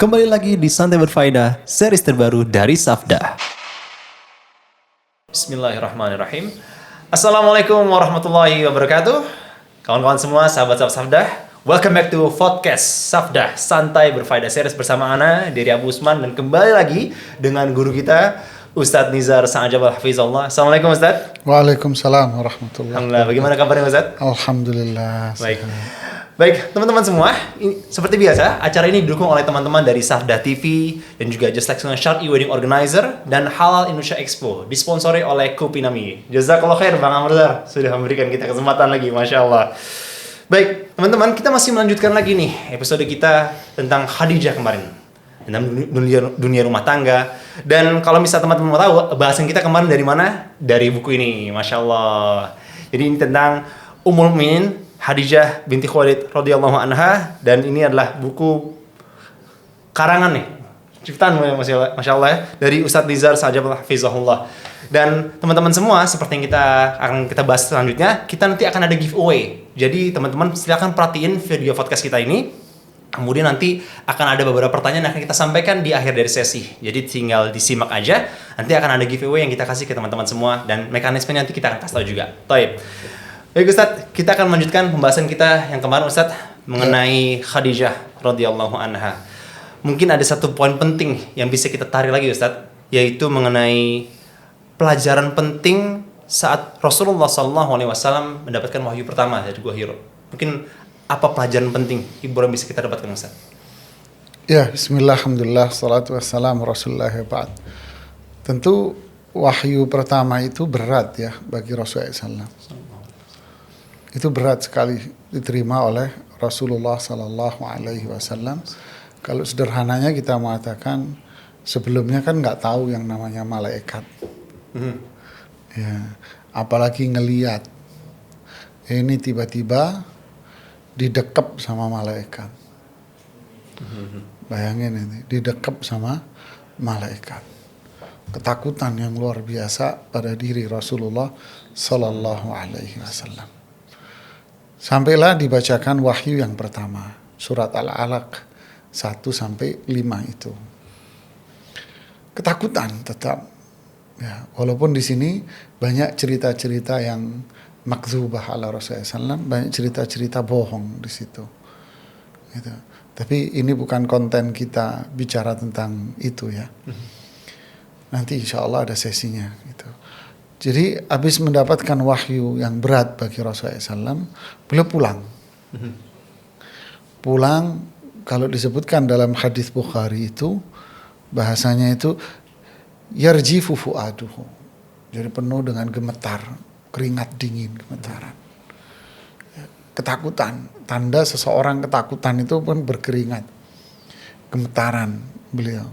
Kembali lagi di Santai Berfaedah, series terbaru dari Safdah. Bismillahirrahmanirrahim. Assalamualaikum warahmatullahi wabarakatuh. Kawan-kawan semua, sahabat-sahabat Safdah, welcome back to podcast Safdah, Santai Berfaedah series bersama Ana, Dery Abu Usman, dan kembali lagi dengan guru kita, Ustadz Nizar Sa'ajab Al-Hafizullah. Assalamualaikum Ustadz. Waalaikumsalam warahmatullahi Alhamdulillah, bagaimana kabarnya Ustadz? Alhamdulillah. Baik. Baik, teman-teman semua, seperti biasa, acara ini didukung oleh teman-teman dari Safdah TV dan juga Just Like Shart E-Wedding Organizer dan Halal Indonesia Expo, disponsori oleh Kupinami. Jazakallah khair Bang Amrzar, sudah memberikan kita kesempatan lagi, Masya Allah. Baik, teman-teman, kita masih melanjutkan lagi nih episode kita tentang Khadijah kemarin, tentang dunia rumah tangga. Dan kalau misalnya teman-teman mau tahu, bahasan kita kemarin dari mana? Dari buku ini, Masya Allah. Jadi ini tentang Ummul Mukminin Khadijah binti Khuwailid radhiyallahu anha, dan ini adalah buku karangan nih, ciptaan Masya Allah ya, dari Ustadz Nizar Sa'ajab Al-Hafizahullah. Dan teman-teman semua, seperti yang kita bahas selanjutnya, kita nanti akan ada giveaway. Jadi teman-teman silakan perhatiin video podcast kita ini. Kemudian nanti akan ada beberapa pertanyaan yang akan kita sampaikan di akhir dari sesi. Jadi tinggal disimak aja. Nanti akan ada giveaway yang kita kasih ke teman-teman semua, dan mekanismenya nanti kita akan kasih tahu juga. Taib. Baik Ustadz, kita akan melanjutkan pembahasan kita yang kemarin Ustadz mengenai Khadijah radhiyallahu anha. Mungkin ada satu poin penting yang bisa kita tarik lagi Ustadz, yaitu mengenai pelajaran penting saat Rasulullah SAW mendapatkan wahyu pertama dari Gua Hiro. Mungkin apa pelajaran penting yang bisa kita dapatkan Ustadz? Ya, bismillah, alhamdulillah, salatu wassalamu rasulullah ba'd. Tentu wahyu pertama itu berat ya bagi Rasulullah SAW. Itu berat sekali diterima oleh Rasulullah Sallallahu Alaihi Wasallam. Kalau sederhananya kita mengatakan sebelumnya kan nggak tahu yang namanya malaikat, ya, apalagi ngeliat. Ini tiba-tiba didekep sama malaikat. Bayangin ini, didekep sama malaikat. Ketakutan yang luar biasa pada diri Rasulullah Sallallahu Alaihi Wasallam. Sampailah dibacakan wahyu yang pertama, surat Al-Alaq 1-5 itu. Ketakutan tetap, ya, walaupun di sini banyak cerita-cerita yang makdzubah ala Rasulullah SAW, banyak cerita-cerita bohong di situ. Gitu. Tapi ini bukan konten kita bicara tentang itu ya. Nanti insya Allah ada sesinya gitu. Jadi habis mendapatkan wahyu yang berat bagi Rasulullah SAW, beliau pulang. Pulang, kalau disebutkan dalam hadis Bukhari itu, bahasanya itu yarjifu fu'aduhu. Jadi penuh dengan gemetar, keringat dingin, gemetaran. Ketakutan, tanda seseorang ketakutan itu pun berkeringat. Gemetaran beliau.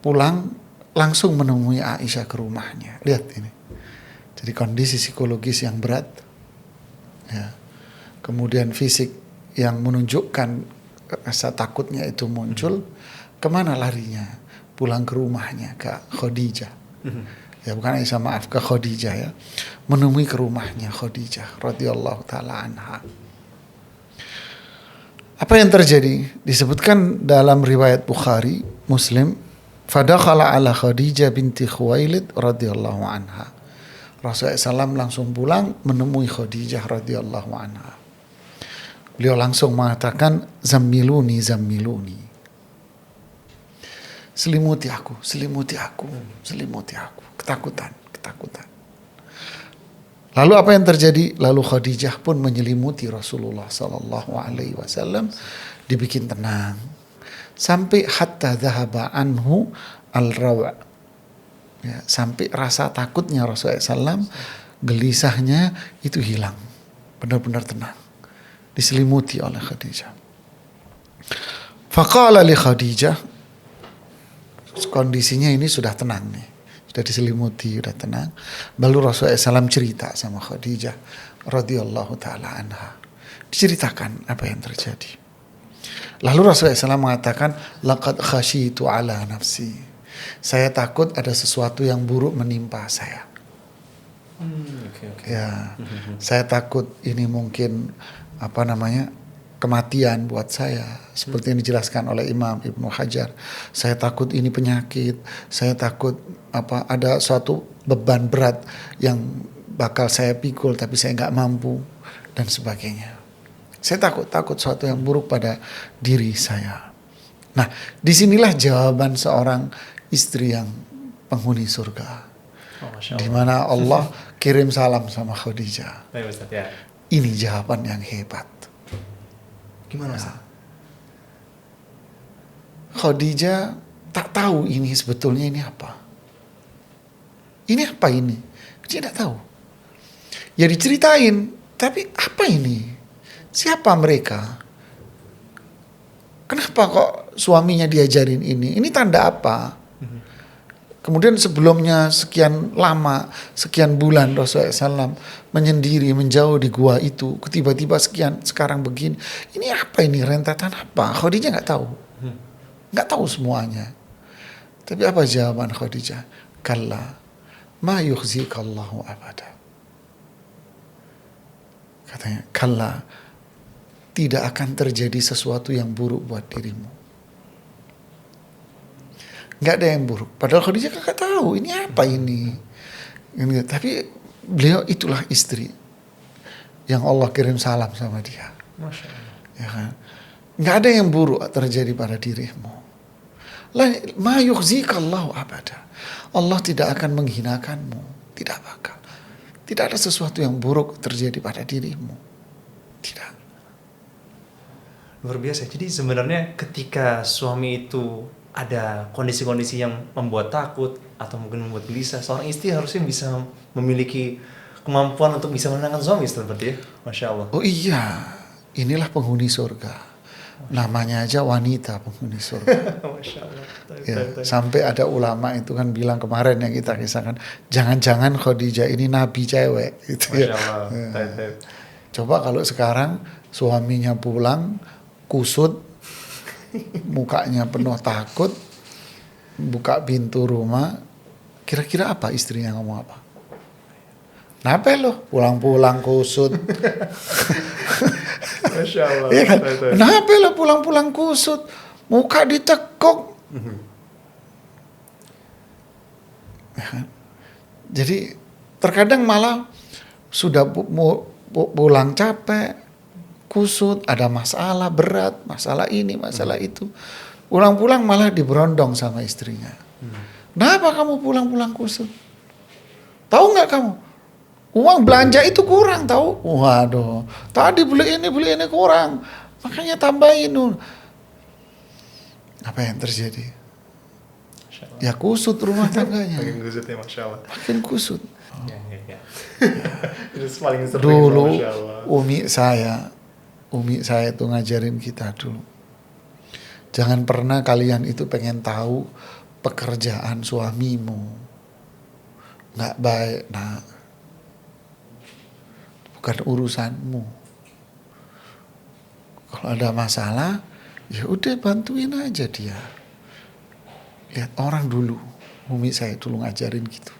Pulang, langsung menemui Aisyah ke rumahnya. Lihat ini. Jadi kondisi psikologis yang berat. Ya. Kemudian fisik yang menunjukkan rasa takutnya itu muncul. Kemana larinya? Pulang ke rumahnya, ke Khadijah. Ya bukan Aisyah, maaf, ke Khadijah ya. Menemui ke rumahnya Khadijah radhiyallahu taala anha. Apa yang terjadi? Disebutkan dalam riwayat Bukhari, Muslim, fadakhala ala Khadijah binti Khuwailid radhiyallahu anha. Rasulullah SAW langsung pulang menemui Khadijah radhiyallahu anha. Beliau langsung mengatakan, zammiluni, zammiluni. Selimuti aku, selimuti aku, selimuti aku. Ketakutan, ketakutan. Lalu apa yang terjadi? Lalu Khadijah pun menyelimuti Rasulullah Sallallahu Alaihi Wasallam, dibikin tenang. Sampai hatta dhahaba anhu al-rawa'. Ya, sampai rasa takutnya Rasulullah SAW, gelisahnya itu hilang. Benar-benar tenang. Diselimuti oleh Khadijah. Faqala li Khadijah, kondisinya ini sudah tenang nih. Sudah diselimuti, sudah tenang. Lalu Rasulullah SAW cerita sama Khadijah radhiyallahu ta'ala anha. Diceritakan apa yang terjadi. Lalu Rasulullah SAW mengatakan, laqad khasyitu ala nafsi. Saya takut ada sesuatu yang buruk menimpa saya. Okay. Ya, saya takut ini mungkin kematian buat saya. Seperti yang dijelaskan oleh Imam Ibnu Hajar. Saya takut ini penyakit, saya takut ada suatu beban berat yang bakal saya pikul tapi saya nggak mampu dan sebagainya. Saya takut suatu yang buruk pada diri saya. Nah, disinilah jawaban seorang istri yang penghuni surga. Di mana Allah kirim salam sama Khadijah. Baik Ustaz, ya. Ini jawaban yang hebat. Gimana Ustaz? Khadijah tak tahu ini sebetulnya ini apa. Ini apa ini? Dia tidak tahu. Ya diceritain, tapi apa ini? Siapa mereka? Kenapa kok suaminya diajarin ini? Ini tanda apa? Kemudian sebelumnya sekian lama, sekian bulan Rasulullah SAW menyendiri, menjauh di gua itu. Tiba-tiba sekarang begini. Ini apa ini? Rentetan apa? Khadijah nggak tahu. Nggak tahu semuanya. Tapi apa jawaban Khadijah? Kalla ma yukhzikallahu abada. Katanya, kalla, tidak akan terjadi sesuatu yang buruk buat dirimu. Nggak ada yang buruk. Padahal Khadijah kan nggak tahu ini apa ini. Tapi beliau itulah istri yang Allah kirim salam sama dia. Masya Allah. Ya kan? Nggak ada yang buruk terjadi pada dirimu. Ma yukhzikallahu abada. Allah tidak akan menghinakanmu. Tidak bakal. Tidak ada sesuatu yang buruk terjadi pada dirimu. Tidak. Luar biasa. Jadi sebenarnya ketika suami itu ada kondisi-kondisi yang membuat takut atau mungkin membuat gelisah, seorang istri harusnya bisa memiliki kemampuan untuk bisa menenangkan suami seperti ya. Masya Allah. Oh iya, inilah penghuni surga. Namanya aja wanita penghuni surga. Masya Allah. Ya, sampai ada ulama itu kan bilang kemarin yang kita kisahkan, jangan-jangan Khadijah ini nabi cewek. Gitu ya. Masya Allah. Ya. Coba kalau sekarang suaminya pulang kusut, mukanya penuh takut, buka pintu rumah, kira-kira apa istrinya ngomong apa? Kenapa lo pulang-pulang kusut? Masya Allah. Iya kan? Kenapa lo pulang-pulang kusut? Muka ditekuk. Ya kan? Jadi terkadang malah sudah pulang capek, kusut, ada masalah berat, masalah ini, masalah itu. Pulang-pulang malah diberondong sama istrinya. Kenapa kamu pulang-pulang kusut? Tahu nggak kamu? Uang belanja itu kurang tahu? Waduh, tadi beli ini kurang. Makanya tambahin. Apa yang terjadi? Ya kusut rumah tangganya. Makin kusut ya, Masya Allah. Makin kusut. Ya. Itu paling sering. Dulu Masya Allah. Umi saya itu ngajarin kita dulu. Jangan pernah kalian itu pengen tahu pekerjaan suamimu. Nggak baik, nak. Bukan urusanmu. Kalau ada masalah, ya udah bantuin aja dia. Lihat orang dulu, umi saya dulu ngajarin gitu.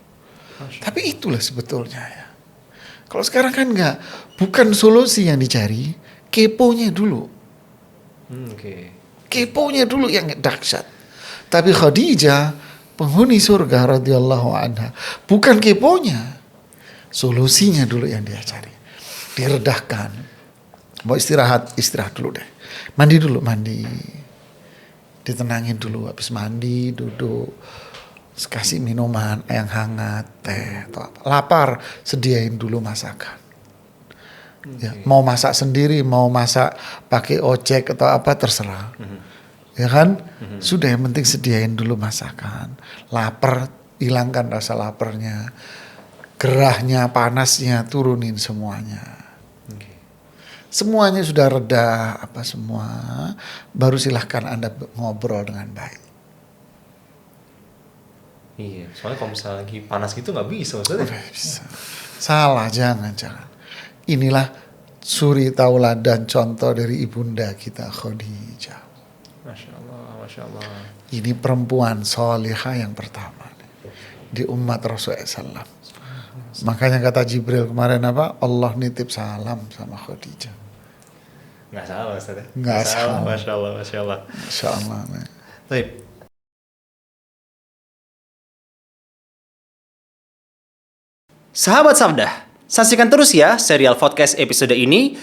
Tapi itulah sebetulnya ya. Kalau sekarang kan enggak, bukan solusi yang dicari, keponya dulu. Keponya dulu yang dahsyat. Tapi Khadijah, penghuni surga radhiyallahu anha, bukan keponya, solusinya dulu yang dia cari. Diredahkan. Mau istirahat dulu deh. Mandi dulu, ditenangin dulu, habis mandi duduk, kasih minuman yang hangat, teh atau apa. Lapar, sediain dulu masakan. Ya, mau masak sendiri, mau masak pakai ojek atau apa terserah. Ya kan? Sudah, yang penting sediain dulu masakan. Lapar, hilangkan rasa laparnya. Gerahnya, panasnya turunin semuanya. Semuanya sudah reda, apa semua, baru silahkan Anda ngobrol dengan baik. Iya, soalnya kalau misalnya lagi panas gitu nggak bisa maksudnya. Bisa. Salah, jangan. Inilah suri tauladan contoh dari ibunda kita Khadijah. Masya Allah. Ini perempuan solihah yang pertama di umat Rasulullah SAW. Makanya kata Jibril kemarin apa? Allah nitip salam sama Khadijah. Nggak salah Ustaz ya? Nggak salah. Masya Allah, Masya Allah. Masya Allah. Baik. Sahabat Safdah, saksikan terus ya serial podcast episode ini.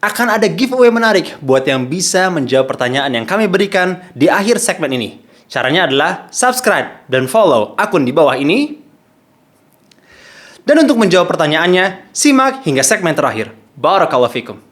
Akan ada giveaway menarik buat yang bisa menjawab pertanyaan yang kami berikan di akhir segmen ini. Caranya adalah subscribe dan follow akun di bawah ini. Dan untuk menjawab pertanyaannya, simak hingga segmen terakhir. Barakallahu fikum.